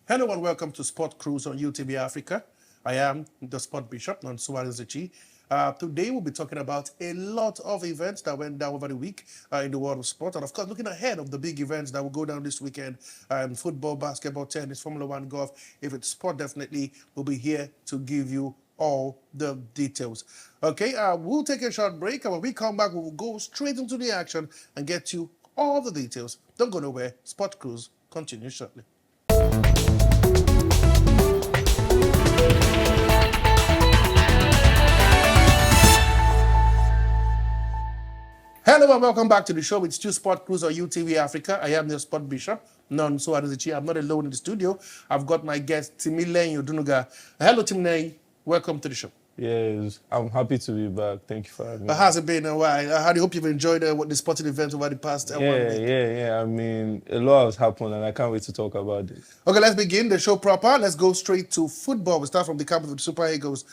Hello and welcome to Sport Cruise on UTV Africa. I am the Sport Bishop, Nonsuarizichi. Today we'll be talking about a lot of events that went down over the week in the world of sport. And of course, looking ahead of the big events that will go down this weekend, football, basketball, tennis, Formula One, golf. If it's sport, definitely we'll be here to give you all the details. Okay, we'll take a short break. And when we come back, we'll go straight into the action and get you all the details. Don't go nowhere. Sport Cruise continues shortly. Hello and welcome back to the show. It's still Sport Cruise on UTV Africa. I am the Sport Bishop, Nonsuarizichi. I'm not alone in the studio. I've got my guest, Timileyin Odunuga. Hello, Timileyin. Welcome to the show. Yes, I'm happy to be back. Thank you for having me. How's it been a while? I hope you've enjoyed the sporting events over the past 1 week. Yeah. I mean, a lot has happened and I can't wait to talk about it. Okay, let's begin the show proper. Let's go straight to football. We start from the camp of the Super Eagles.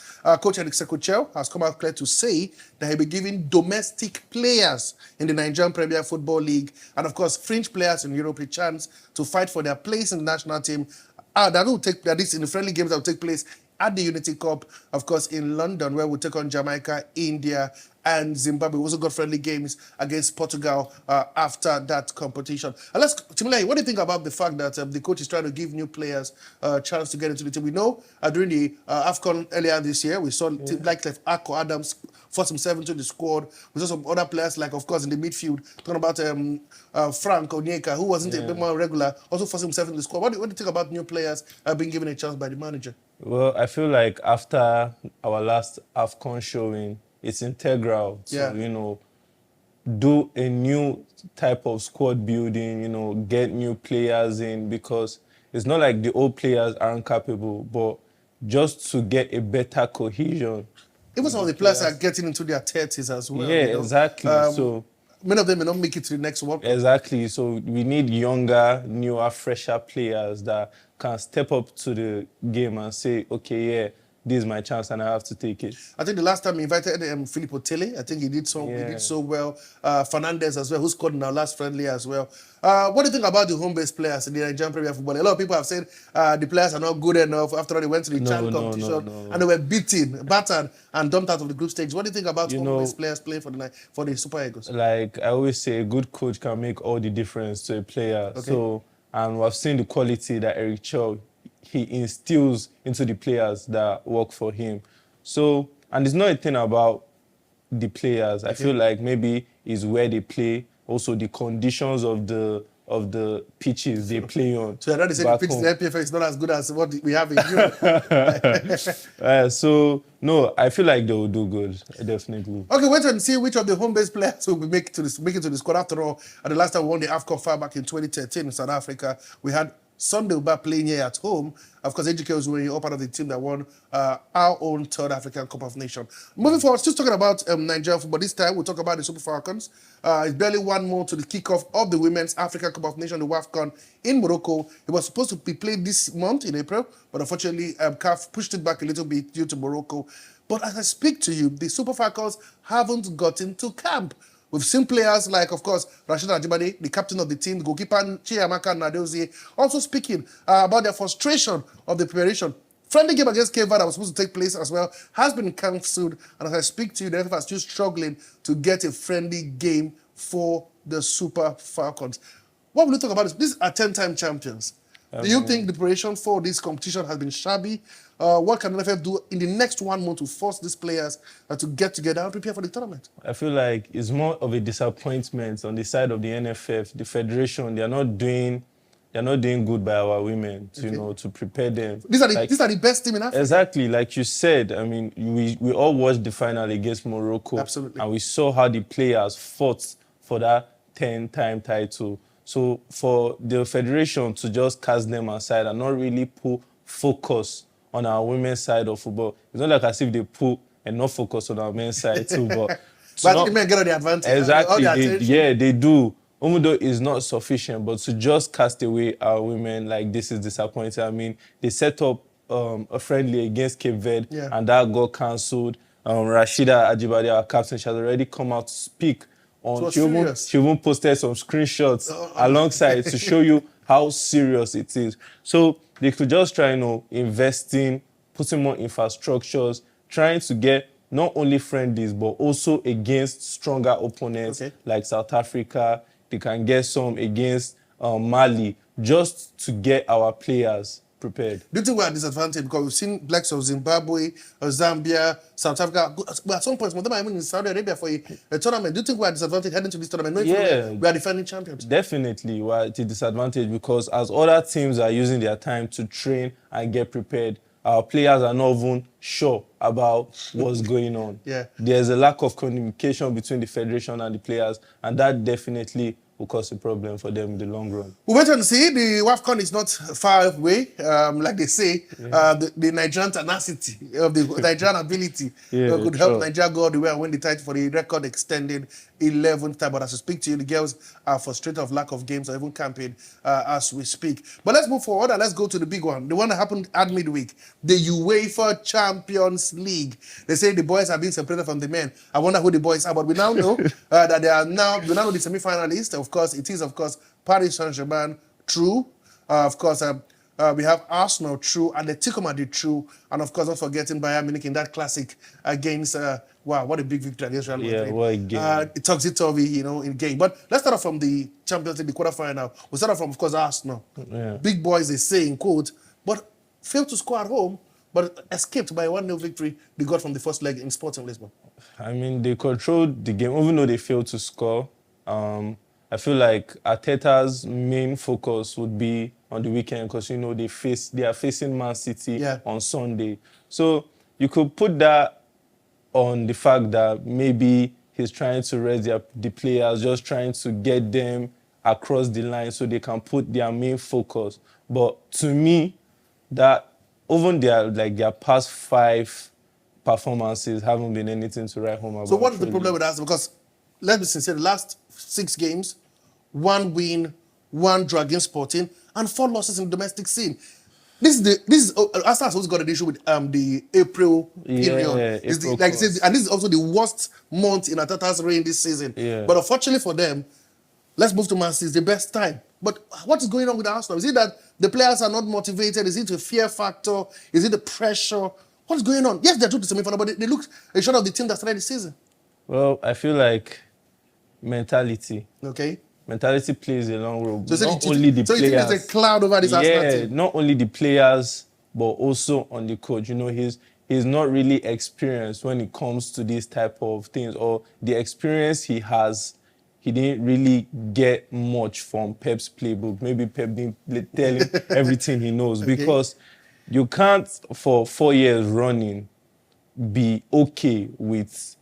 Coach Eric Sekuchel has come out clear to say that he'll be giving domestic players in the Nigerian Premier Football League and, of course, fringe players in Europe a chance to fight for their place in the national team. That is in the friendly games that will take place at the Unity Cup, of course, in London, where we'll take on Jamaica, India, and Zimbabwe. We also got friendly games against Portugal after that competition. Timileyin, what do you think about the fact that the coach is trying to give new players a chance to get into the team? We know during the AFCON earlier this year, we saw like Akko Adams force himself into the squad. We saw some other players, like, of course, in the midfield, talking about Frank Onyeka, who wasn't a bit more regular, also forced himself in the squad. What do you think about new players being given a chance by the manager? Well, I feel like after our last AFCON showing, it's integral to, do a new type of squad building, get new players in, because it's not like the old players aren't capable, but just to get a better cohesion. Even some of the players are getting into their 30s as well. Yeah, exactly. So many of them may not make it to the next World Cup. Exactly. So we need younger, newer, fresher players that can step up to the game and say, okay, yeah, this is my chance and I have to take it. I think the last time we invited Philip Otele, I think he did so well. Fernandez as well, who scored in our last friendly as well. What do you think about the home-based players in the Nigerian Premier Football? A lot of people have said the players are not good enough. After all, they went to the CHAN competition and they were battered and dumped out of the group stage. What do you think about home-based players playing for the Super Eagles? Like I always say, a good coach can make all the difference to a player. Okay. And we've seen the quality that Eric Chow he instills into the players that work for him. So, and it's not a thing about the players. I feel like maybe it's where they play, also the conditions of the pitches they play on. So you're not saying the pitch in the NPFL is not as good as what we have in Europe? So, no, I feel like they will do good, definitely. Okay, wait and see which of the home-based players will make it to the squad. After all, the last time we won the AFCON far back in 2013 in South Africa, we had Sunday Uba playing here at home. Of course, EJK was winning all part of the team that won our own third African Cup of Nations. Moving forward, still talking about Nigerian football. This time, we'll talk about the Super Falcons. It's barely 1 month to the kickoff of the Women's African Cup of Nations, the WAFCON, in Morocco. It was supposed to be played this month in April, but unfortunately, CAF pushed it back a little bit due to Morocco. But as I speak to you, the Super Falcons haven't gotten to camp. We've seen players like, of course, Rashida Ajibade, the captain of the team, the goalkeeper Chiamaka Nadozie, also speaking about their frustration of the preparation. Friendly game against Cape Verde that was supposed to take place as well has been cancelled. And as I speak to you, the NFF are still struggling to get a friendly game for the Super Falcons. What will you talk about? These are 10-time champions. Do you think the preparation for this competition has been shabby? What can the NFF do in the next 1 month to force these players to get together and prepare for the tournament? I feel like it's more of a disappointment on the side of the NFF, the federation. They're not doing good by our women, to prepare them. These are the best team in Africa. Exactly, like you said. I mean, we all watched the final against Morocco. Absolutely. And we saw how the players fought for that 10-time title. So for the federation to just cast them aside and not really put focus on our women's side of football, it's not like as if they put enough focus on our men's side too. But I think the men get all the advantage. Exactly, they do. Even though it's not sufficient, but to just cast away our women like this is disappointing. I mean, they set up a friendly against Cape Verde and that got cancelled. Rashida Ajibade, our captain, she has already come out to speak She even posted some screenshots alongside to show you how serious it is. So they could just try, investing, putting more infrastructures, trying to get not only friendlies, but also against stronger opponents like South Africa. They can get some against Mali, just to get our players prepared. Do you think we're at disadvantage? Because we've seen blacks of Zimbabwe, Zambia, South Africa. But at some point, some of them are even in Saudi Arabia for a tournament. Do you think we're at disadvantage heading to this tournament? Yeah, we are defending champions. Definitely, we're at a disadvantage because as other teams are using their time to train and get prepared, our players are not even sure about what's going on. There's a lack of communication between the federation and the players, and that definitely will cause a problem for them in the long run. We'll wait and see. The WAFCON is not far away. Like they say, the Nigerian tenacity of the Nigerian ability could help Nigeria go all the way and win the title for the record extended 11th time. But as I speak to you, the girls are frustrated of lack of games or even camping as we speak. But let's move forward and let's go to the big one. The one that happened at midweek, the UEFA Champions League. They say the boys are being separated from the men. I wonder who the boys are, but we now know that we now know the semi-finalists. Of course, it is, Paris Saint-Germain, true. Of course, we have Arsenal, true. Atletico Madrid, true. And of course, not forgetting Bayern Munich in that classic against, wow, what a big victory against Real Madrid. Yeah, what a game. It talks it over, in game. But let's start off from the Champions League, the quarterfinal. We'll start off from, of course, Arsenal. Big boys, they say in quote, but failed to score at home, but escaped by a 1-0 victory they got from the first leg in Sporting Lisbon. I mean, they controlled the game, even though they failed to score. I feel like Arteta's main focus would be on the weekend because, they are facing Man City on Sunday. So you could put that on the fact that maybe he's trying to rest the players, just trying to get them across the line so they can put their main focus. But to me, that even their past 5 performances haven't been anything to write home about. So what is the problem with us? Because let's be sincere, the last 6 games, 1 win, 1 draw against Sporting, and 4 losses in the domestic scene. Arsenal has also got an issue with the April period. And this is also the worst month in Arteta's reign this season. But unfortunately for them, let's move to Man City. It's the best time. But what is going on with Arsenal? Is it that the players are not motivated? Is it a fear factor? Is it the pressure? What's going on? Yes, they're to the semi-final, but they look a shot of the team that started the season. Well, I feel like mentality. Okay. Mentality plays a long role. So you think there's a cloud over this Arsenal team? Not only the players, but also on the coach. He's not really experienced when it comes to these type of things, or the experience he has, he didn't really get much from Pep's playbook. Maybe Pep didn't tell him everything he knows because you can't, for 4 years running, be okay with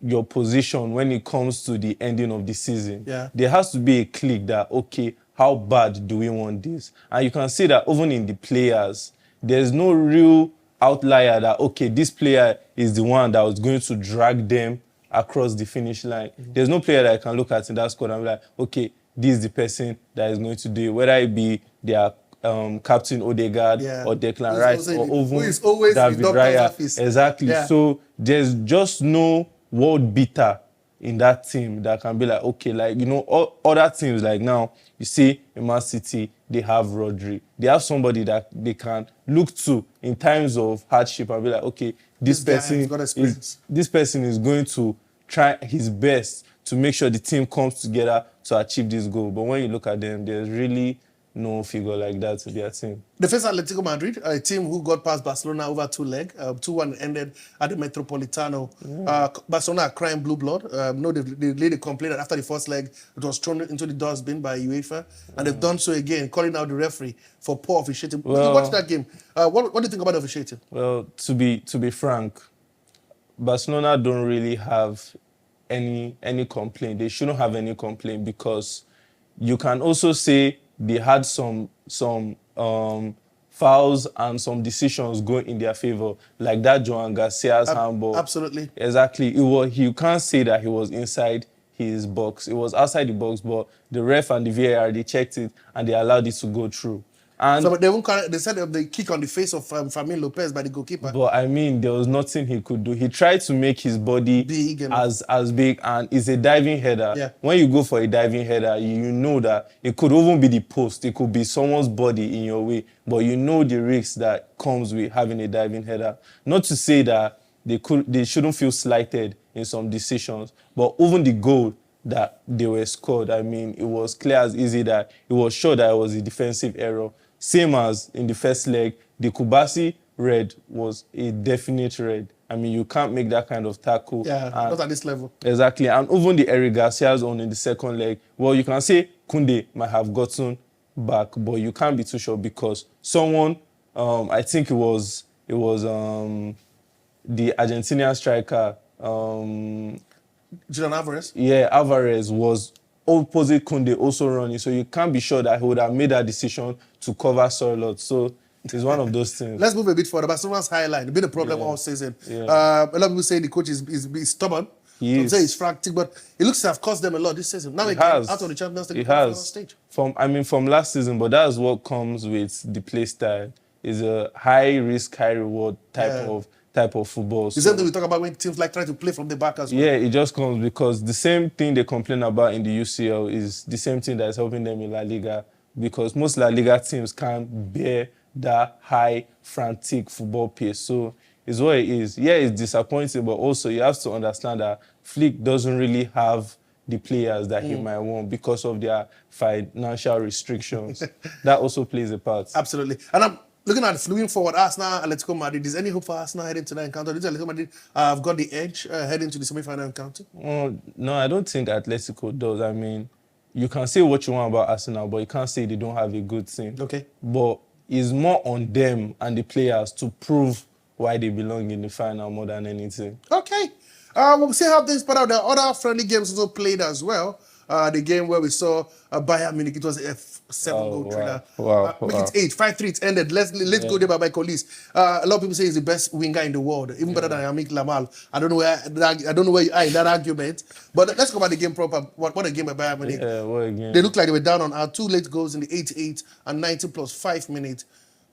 your position when it comes to the ending of the season. There has to be a click that, okay, how bad do we want this? And you can see that even in the players, there's no real outlier that, okay, this player is the one that was going to drag them across the finish line. There's no player that I can look at in that squad and be like, okay, this is the person that is going to do it, whether it be their Captain Odegaard or Declan Rice or even David Raya. Exactly. So there's just no world beater in that team that can be like, okay, other teams, like now, you see in Man City, they have Rodri. They have somebody that they can look to in times of hardship and be like, okay, this person is going to try his best to make sure the team comes together to achieve this goal. But when you look at them, there's really no figure like that in their team. The first Atletico Madrid, a team who got past Barcelona over 2-leg, 2-1 ended at the Metropolitano. Barcelona are crying blue blood. They laid a complaint that after the first leg, it was thrown into the dustbin by UEFA, and they've done so again, calling out the referee for poor officiating. You watched that game. What do you think about officiating? Well, to be frank, Barcelona don't really have any complaint. They shouldn't have any complaint because you can also say they had some fouls and some decisions going in their favor, like that Joan Garcia's handball. Absolutely. Exactly. You can't say that he was inside his box. It was outside the box, but the ref and the VAR, they checked it and they allowed it to go through. And so, but they said the kick on the face of Fermin Lopez by the goalkeeper. But I mean, there was nothing he could do. He tried to make his body Big as big, and it's a diving header. Yeah. When you go for a diving header, you know that it could even be the post. It could be someone's body in your way. But you know the risk that comes with having a diving header. Not to say that they shouldn't feel slighted in some decisions, but even the goal that they were scored, I mean, it was clear as easy that it was sure that it was a defensive error. Same as in the first leg, the Kubasi red was a definite red. I mean, you can't make that kind of tackle. Yeah, not at this level. Exactly. And even the Eric Garcia's on in the second leg, well, you can say Kunde might have gotten back, but you can't be too sure because someone, I think it was the Argentinian striker, Julian Alvarez? Yeah, Alvarez was opposite Kunde also running, so you can't be sure that he would have made that decision to cover Sorlot. So it's one of those things. Let's move a bit further. Barcelona's highlight, been a problem all season. Yeah. A lot of people say the coach is stubborn. Some say he's frantic, but it looks to have cost them a lot this season. Now out of the Champions League stage. From last season, but that's what comes with the play style. Is a high risk, high reward type of football. The same thing we talk about when teams like try to play from the back as well. Yeah, it just comes because the same thing they complain about in the UCL is the same thing that's helping them in La Liga, because most La Liga teams can't bear that high, frantic football pace. So it's what it is. Yeah, it's disappointing, but also you have to understand that Flick doesn't really have the players that he might want because of their financial restrictions. That also plays a part. Absolutely. And I'm looking at moving forward, Arsenal, Atletico Madrid. Is any hope for Arsenal heading to that encounter? Do you think Atletico Madrid have got the edge heading to the semi-final encounter? No, I don't think Atletico does. I mean, you can say what you want about Arsenal, but you can't say they don't have a good team. Okay. But it's more on them and the players to prove why they belong in the final more than anything. Okay. We'll see how things pan out. There are other friendly games also played as well. The game where we saw Bayern Munich, it was a 7-goal thriller. Make it 8, 5-3, it ended. Let's go there by my colleagues. A lot of people say he's the best winger in the world, even better than Yamik Lamal. I don't know where you are in that argument. But let's go about the game proper. What a game by Bayern Munich. Yeah, what a game. They looked like they were down on 2 late goals in the 88 and 90 plus 5 minutes.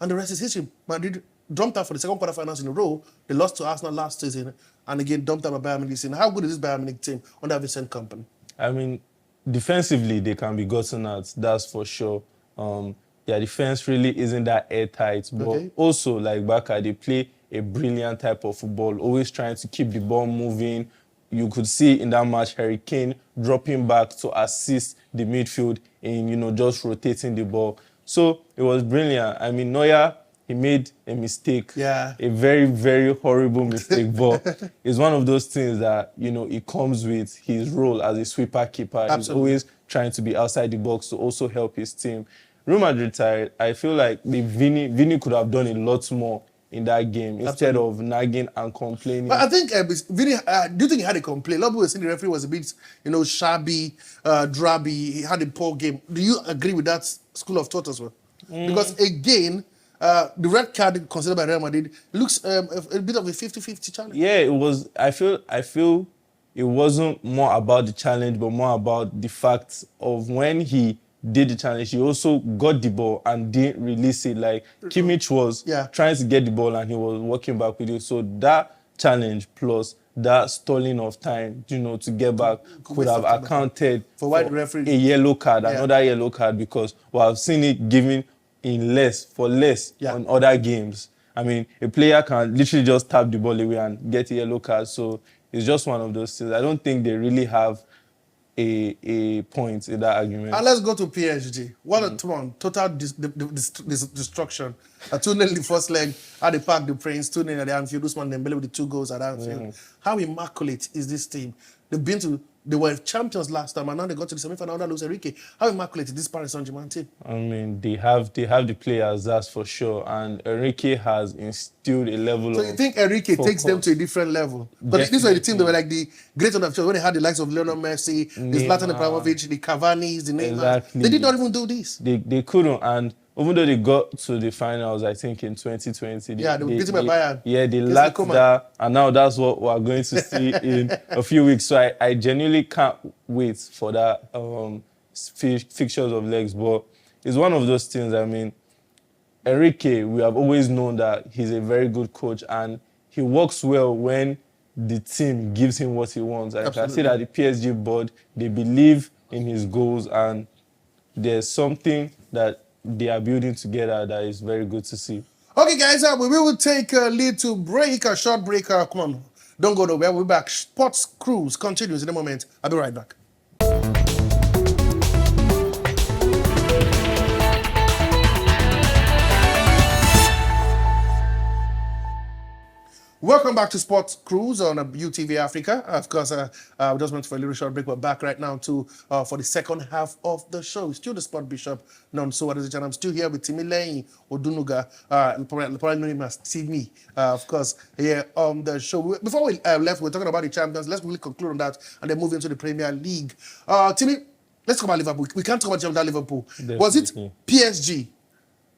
And the rest is history. Madrid dumped out for the second quarterfinals in a row. They lost to Arsenal last season and again dumped out by Bayern Munich this season. How good is this Bayern Munich team under Vincent Kompany? I mean, defensively, they can be gotten at, that's for sure. Their defense really isn't that airtight, but also, like Barca, they play a brilliant type of football, always trying to keep the ball moving. You could see in that match, Harry Kane dropping back to assist the midfield in, just rotating the ball. So it was brilliant. I mean, Neuer, he made a mistake, a very, very horrible mistake, but it's one of those things that, it comes with his role as a sweeper keeper. Absolutely. He's always trying to be outside the box to also help his team. Real Madrid side, I feel like Vini could have done a lot more in that game instead of nagging and complaining. But I think Vini, do you think he had a complaint? A lot of people were saying the referee was a bit, shabby, drabby. He had a poor game. Do you agree with that school of thought as well? Because again, the red card considered by Real Madrid looks a bit of a 50-50 challenge. Yeah, it was. I feel it wasn't more about the challenge, but more about the fact of when he did the challenge, he also got the ball and didn't release it. Like Kimmich was trying to get the ball and he was walking back with it. So that challenge plus that stalling of time, to get back could have accounted for a yellow card, another yellow card, because I've seen it given in less on other games. I mean, a player can literally just tap the ball away and get a yellow card. So it's just one of those things. I don't think they really have a point in that argument. And let's go to PSG. What a total destruction. 2-0 in the first leg at the Parc des Princes, 2-0 at the Anfield. Usman Dembele with the 2 goals at Anfield. How immaculate is this team? They were champions last time, and now they got to the semi-final under Luis Enrique. How immaculate is this Paris Saint-Germain team? I mean, they have the players, that's for sure. And Enrique has instilled a level of So you think Enrique takes them to a different level? But these were the team that were like the great on the field when they had the likes of Lionel Messi, the Zlatan Ibrahimovic, the Cavani's, the Neymar. Exactly. They did not even do this. They couldn't. And even though they got to the finals, I think in 2020, they were beaten by Bayern. Yeah, they lacked that, and now that's what we're going to see in a few weeks. So I genuinely can't wait for that fixtures of legs. But it's one of those things. I mean, Enrique, we have always known that he's a very good coach and he works well when the team gives him what he wants. I can see that the PSG board, they believe in his goals and there's something that they are building together that is very good to see. Okay, guys, we will take a little break, a short break. Come on, don't go nowhere. We'll be back. Sports Cruise continues in a moment. I'll be right back. Welcome back to Sports Cruise on UTV Africa. Of course, we just went for a little short break. We're back right now for the second half of the show. Still the Sport Bishop, known so what is it? I'm still here with Timileyin Odunuga, probably know him as Timmy, of course, here on the show. Before we left, we're talking about the champions. Let's really conclude on that and then move into the Premier League. Timmy, let's talk about Liverpool. We can't talk about without Liverpool. Definitely. Was it PSG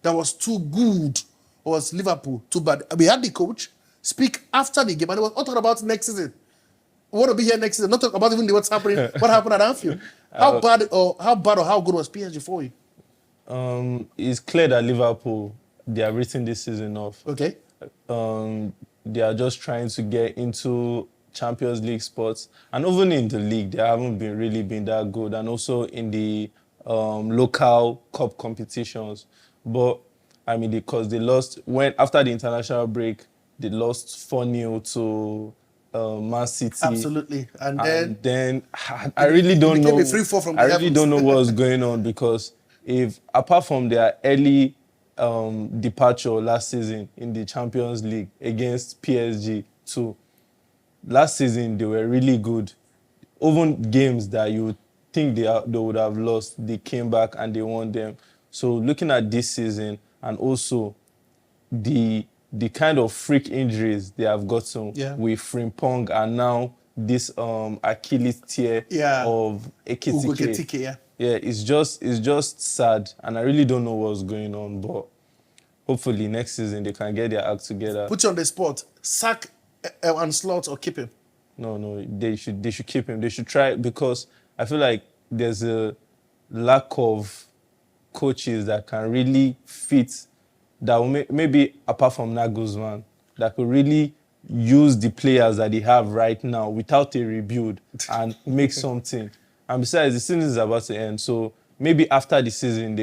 that was too good, or was Liverpool too bad? We had the coach speak after the game, and they were all talking about next season. We want to be here next season, not talk about even what's happening, what happened at Anfield. How bad or how good was PSG for you? It's clear that Liverpool, they are written this season off. Okay. They are just trying to get into Champions League spots, and even in the league, they haven't really been that good, and also in the local cup competitions. But I mean, because they lost after the international break. They lost 4-0 to Man City. Absolutely. And then I really don't know. A 3-4 from the I really don't know what's going on, because if apart from their early departure last season in the Champions League against PSG too, last season they were really good. Even games that you would think they would have lost, they came back and they won them. So looking at this season and also the kind of freak injuries they have gotten with Frimpong and now this Achilles tear of Ekitike. It's just sad, and I really don't know what's going on, but hopefully next season they can get their act together. Put you on the spot. Sack Ancelotti or keep him? No, they should keep him. They should try, because I feel like there's a lack of coaches that can really fit, that will maybe apart from Nagelsmann, that could really use the players that they have right now without a rebuild and make something. And besides, the season is about to end, so maybe after the season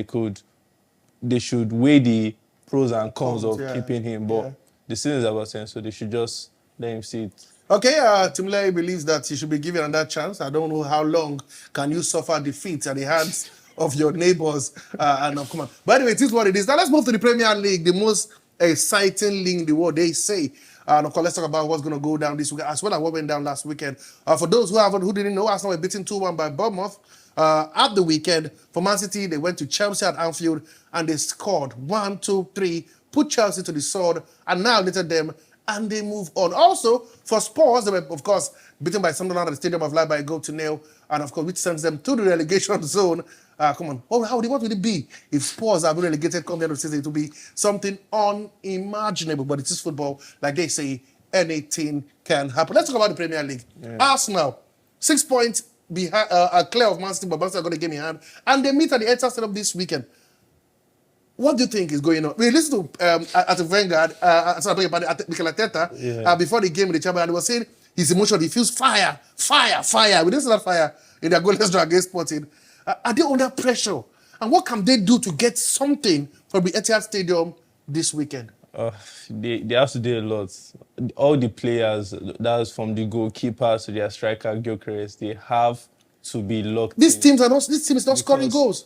they should weigh the pros and cons of keeping him. But the season is about to end, so they should just let him see it. Okay, Timileyin believes that he should be given another chance. I don't know how long can you suffer defeat at the hands of your neighbors come on. By the way, it is what it is. Now let's move to the Premier League, the most exciting league in the world, they say. And of course, let's talk about what's going to go down this weekend, as well as what went down last weekend. For those who didn't know, Arsenal were beaten 2-1 by Bournemouth at the weekend. For Man City, they went to Chelsea at Anfield and they scored 1, 2, 3, put Chelsea to the sword, annihilated them, and they move on. Also, for Spurs, they were, of course, beaten by Sunderland at the Stadium of Light by a 0-0, and of course, which sends them to the relegation zone. Come on, what would it be if Spurs have been relegated come the end of the season? It would be something unimaginable, but it is football. Like they say, anything can happen. Let's talk about the Premier League. Arsenal, 6 points behind, clear of Man City, but Man City are going to game in hand, and they meet at the Etihad Stadium this weekend. What do you think is going on? We listened to at Vanguard, Mikel Arteta before the game with the Champions, and he was saying his emotion, he feels fire. We didn't see that fire in their goalless draw against Sporting. Are they under pressure? And what can they do to get something from the Etihad Stadium this weekend? They have to do a lot. All the players, that's from the goalkeeper to their striker, Gyökeres, they have to be locked This team is not scoring goals.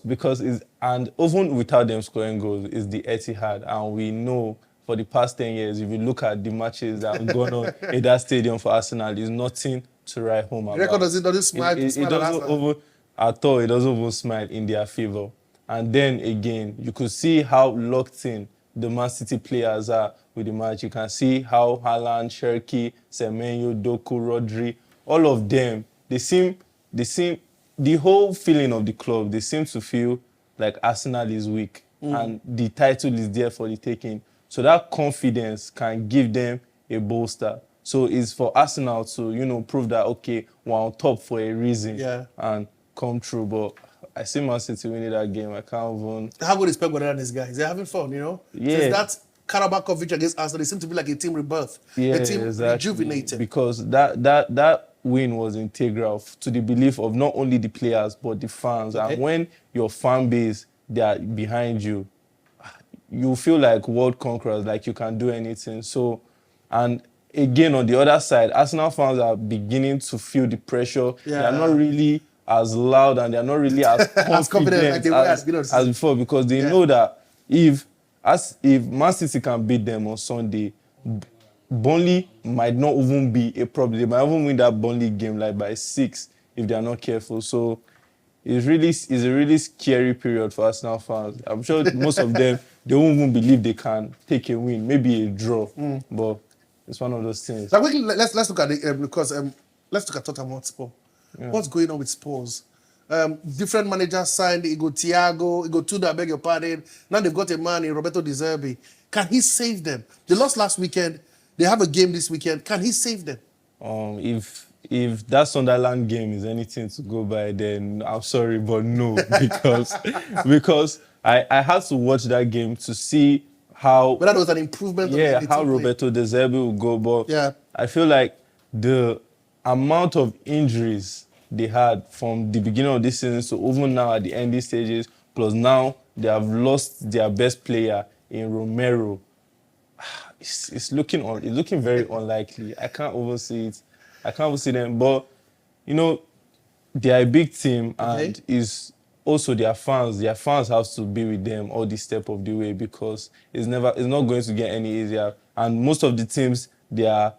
And even without them scoring goals, it's the Etihad. And we know for the past 10 years, if you look at the matches that have gone on in that stadium for Arsenal, there's nothing to write home about. The record doesn't smile. It doesn't even smile in their favour. And then again, you could see how locked in the Man City players are with the match. You can see how Haaland, Cherki, Semenyo, Doku, Rodri, all of them, the whole feeling of the club, they seem to feel like Arsenal is weak and the title is there for the taking. So that confidence can give them a bolster. So it's for Arsenal to, prove that, okay, we're on top for a reason and come through. But I see Man City winning that game. I can't even. How good is Pep Guardiola and his guys? They're having fun, you know? Yeah. Since that Carabao Cup victory against Arsenal, they seem to be like a team rebirth. Yeah, a team exactly. rejuvenated. Because that win was integral to the belief of not only the players but the fans. Okay. And when your fan base, they are behind you, you feel like world conquerors, like you can do anything. So, and again, on the other side, Arsenal fans are beginning to feel the pressure. Yeah. They are not really as loud and they are not really as confident like they were at the beginning of the as season. before, because they know that if Man City can beat them on Sunday, Burnley might not even be a problem. They might even win that Burnley game like by 6 if they are not careful. So it's a really scary period for Arsenal fans. I'm sure most of them, they won't even believe they can take a win, maybe a draw. But it's one of those things. Now, quickly, let's look at the because let's look at Tottenham Hotspur. Yeah. What's going on with Spurs? Different managers signed. Igo Thiago, Igo Tudor, I beg your pardon. Now they've got a man in Roberto De Zerbi. Can he save them? They lost last weekend. They have a game this weekend. Can he save them? If that Sunderland game is anything to go by, then I'm sorry, but no, because I had to watch that game to see how. But that was an improvement. Yeah, of how Roberto De Zerbi will go, but yeah. I feel like the amount of injuries they had from the beginning of this season to even now at the ending stages, plus now they have lost their best player in Romero. It's looking very unlikely. I can't even see it. I can't even see them. But you know, they are a big team, and is also their fans. Their fans have to be with them all the step of the way, because it's not going to get any easier. And most of the teams they are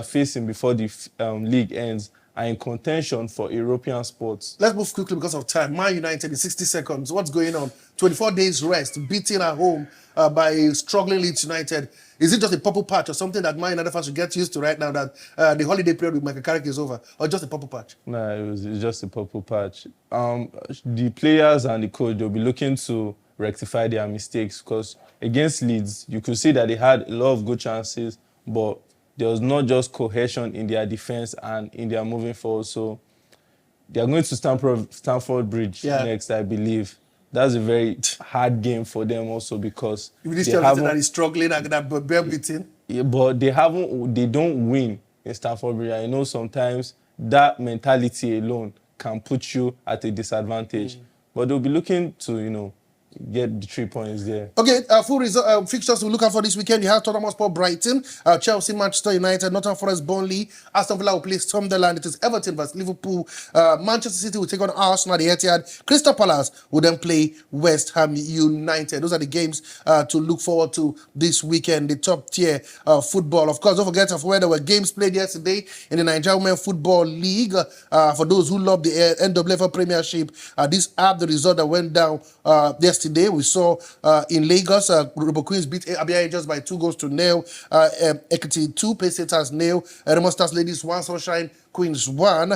facing before the league ends are in contention for European spots. Let's move quickly because of time. Man United in 60 seconds. What's going on? 24 days rest, beaten at home by struggling Leeds United. Is it just a purple patch or something that Man United fans should get used to right now, that the holiday period with Michael Carrick is over, or just a purple patch? No, it's just a purple patch. The players and the coach, they'll be looking to rectify their mistakes, because against Leeds, you could see that they had a lot of good chances, but there was not just cohesion in their defense and in their moving forward. So they are going to Stamford Bridge next, I believe. That's a very hard game for them also, because this team that is struggling and that bare beating. Yeah, but they don't win in Stamford Bridge. I know sometimes that mentality alone can put you at a disadvantage. But they'll be looking to, get the 3 points there. Okay, full result fixtures to look out for this weekend. You have Tottenham Hotspur, Brighton, Chelsea, Manchester United, Nottingham Forest, Burnley, Aston Villa will play Sunderland. It is Everton versus Liverpool. Manchester City will take on Arsenal at the Etihad. Crystal Palace will then play West Ham United. Those are the games to look forward to this weekend. The top tier football. Of course, don't forget where there were games played yesterday in the Nigerian Women Football League. For those who love the NWFL Premiership, these are the results that went down yesterday. We saw in Lagos, Robo Queens beat Abia Angels by 2-0. Ekiti 2, Pacesetters 0. Remo Stars Ladies 1, Sunshine Queens 1.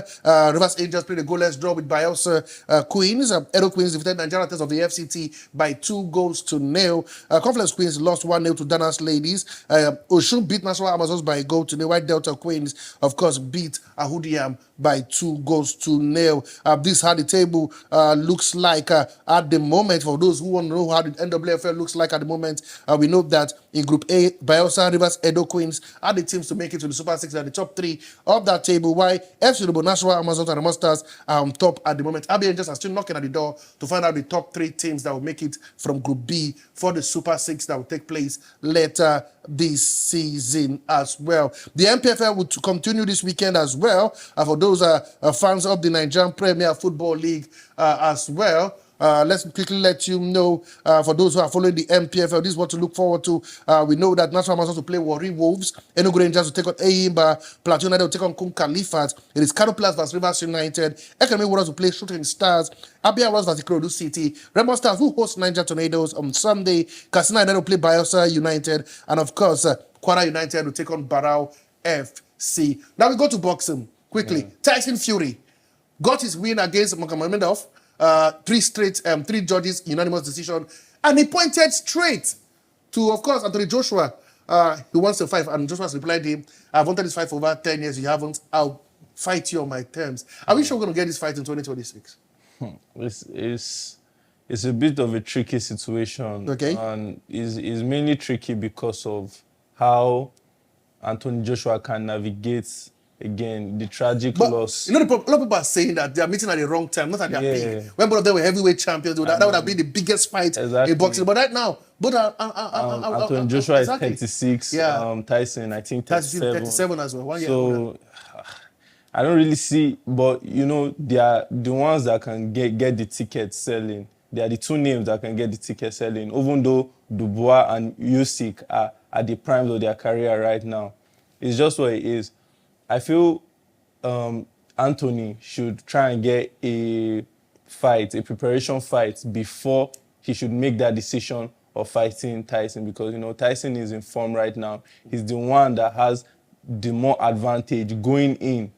Rivers Angels played a goalless draw with Bielsa Queens. Edo Queens defeated Nigeria Test of the FCT by 2-0. Conference Queens lost 1-0 to Danas Ladies. Oshun beat National Amazons by a goal to 0. White Delta Queens, of course, beat Ahudiam by 2-0. This how the table looks like at the moment. For those who want to know how the NWFL looks like at the moment, we know that in Group A, Bielsa, Rivers, Edo Queens are the teams to make it to the Super 6 at the top 3 of that table. Why FC Robo, National Amazons, and the Monsters are on top at the moment. Abia Angels are still knocking at the door to find out the top 3 teams that will make it from Group B for the Super 6 that will take place later this season as well. The MPFL will continue this weekend as well. For those fans of the Nigerian Premier Football League as well. Let's quickly let you know, for those who are following the MPFL, this is what to look forward to. We know that National Amazons will play Warri Wolves, Enugu Rangers will take on Eyimba, Plateau United will take on Kun Khalifat. It is Kano Plus versus Rivers United. Academy Warriors will play Shooting Stars. Abia Warriors versus Ikorodu City. Remo Stars who host Niger Tornadoes on Sunday. Katsina United will play Bielsa United. And of course, Kwara United will take on Barao FC. Now we go to boxing quickly. Tyson Fury got his win against Magomedov. 3 judges, unanimous decision. And he pointed straight to, of course, Anthony Joshua. He wants to fight, and Joshua's replied him, I've wanted this fight for over 10 years. You haven't. I'll fight you on my terms. Are we sure we're going to get this fight in 2026? It's a bit of a tricky situation. Okay. And is mainly tricky because of how Anthony Joshua can navigate, again, the tragic But loss. you know, a lot of people are saying that they are meeting at the wrong time, not at their Yeah. peak. When both of them were heavyweight champions, that would have been the biggest fight Exactly. in boxing. But right now, both are. Anthony Joshua exactly. is 36. Yeah. Tyson, I think, That's 37. 37 as well. 1 year older. So I don't really see, but you know, they are the ones that can get the ticket selling. They are the two names that can get the ticket selling, even though Dubois and Usyk are at the primes of their career right now. It's just what it is. I feel Anthony should try and get a preparation fight before he should make that decision of fighting Tyson, because, you know, Tyson is in form right now. He's the one that has the more advantage going in,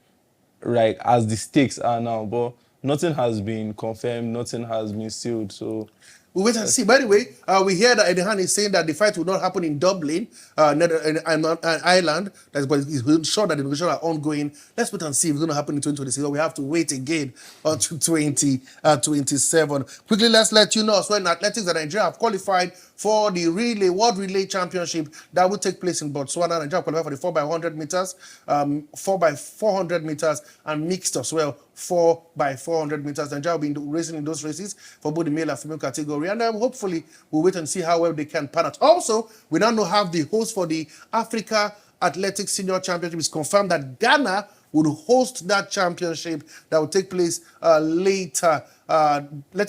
right, as the stakes are now. But nothing has been confirmed, nothing has been sealed. So We'll wait and see. By the way, we hear that Etihad is saying that the fight will not happen in Dublin, Ireland. But he's sure that the negotiations are ongoing. Let's wait and see if it's going to happen in 2026. We have to wait again until 2027. Quickly, let's let you know as well in athletics that Nigeria have qualified for the World Relay Championship that will take place in Botswana. Nigeria qualified for the 4x100 meters, 4x400 meters, and mixed as well, 4x400 meters. Nigeria will be racing in those races for both the male and female category. And hopefully, we'll wait and see how well they can pan out. Also, we now have the host for the Africa Athletics Senior Championship. It's confirmed that Ghana would host that championship that will take place later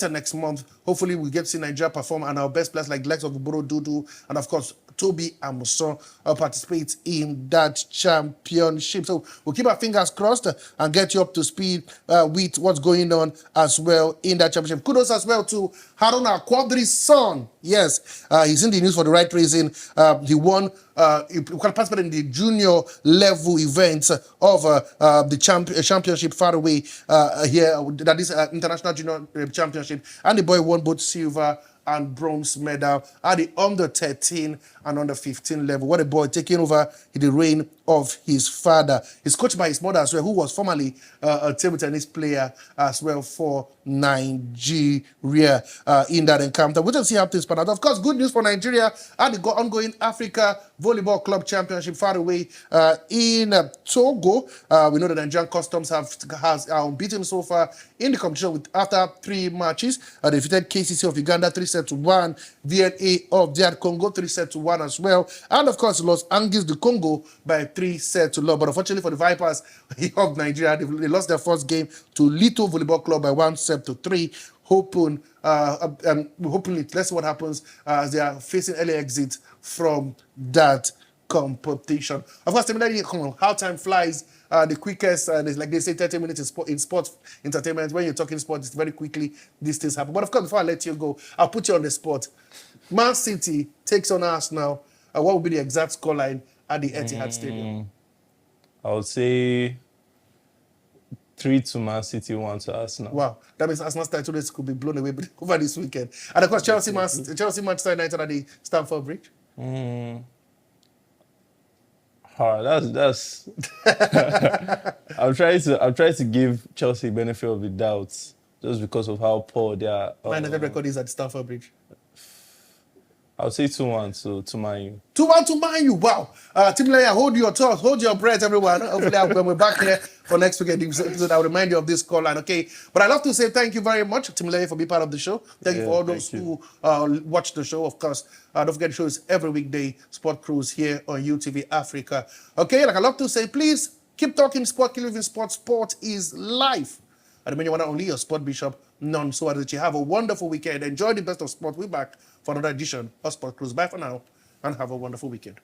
next month. Hopefully, we'll get to see Nigeria perform, and our best players like the likes of Boro Dudu and, of course, Toby Amuson participate in that championship. So we'll keep our fingers crossed and get you up to speed with what's going on as well in that championship. Kudos as well to Haruna Quadri's son. Yes, he's in the news for the right reason. He won. He participated in the junior level events of the championship far away here. That is International Junior Championship, and the boy won both silver and bronze medal at the under 13 and under 15 level. What a boy, taking over the reign of his father. He's coached by his mother as well, who was formerly a table tennis player as well for Nigeria in that encounter. We'll just see how things pan out. Of course, good news for Nigeria at the ongoing Africa Volleyball Club Championship far away in Togo. We know that Nigerian Customs are unbeaten so far in the competition after 3 matches. They defeated KCC of Uganda 3-1, VNA of DR Congo 3-1 as well, and of course Los Angeles de Congo by 3-0. But unfortunately for the Vipers of Nigeria, they lost their first game to Lito Volleyball Club by 1-3. Hoping, let's see what happens as they are facing early exit from that competition. Of course, Timileyin, how time flies. The quickest, like they say, 30 minutes in sports entertainment. When you're talking sports, it's very quickly these things happen. But of course, before I let you go, I'll put you on the spot. Man City takes on Arsenal. What will be the exact scoreline at the Etihad Stadium? I would say 3-2 Man City, 1-2 Arsenal. Wow, that means Arsenal's title race could be blown away over this weekend. And of course, Chelsea, Manchester United at the Stamford Bridge. That's I'm trying to give Chelsea benefit of the doubt just because of how poor they are. My United record is at Stamford Bridge. I would say 2-1 to Man U. 2-1 to Man U. Wow. Timileyin, hold your thoughts, hold your breath, everyone. Hopefully, when we're back here for next weekend episode, I'll remind you of this call line, okay? But I'd love to say thank you very much, Timileyin, for being part of the show. Thank you for all those who watch the show, of course. Don't forget the show is every weekday, Sport Cruise here on UTV Africa. Okay, like I love to say, please keep talking sport, keep living sport. Sport is life. I remain your one and only, your sport bishop, none so that you have a wonderful weekend. Enjoy the best of sport. We're back for another edition of Sport Cruise. Bye for now, and have a wonderful weekend.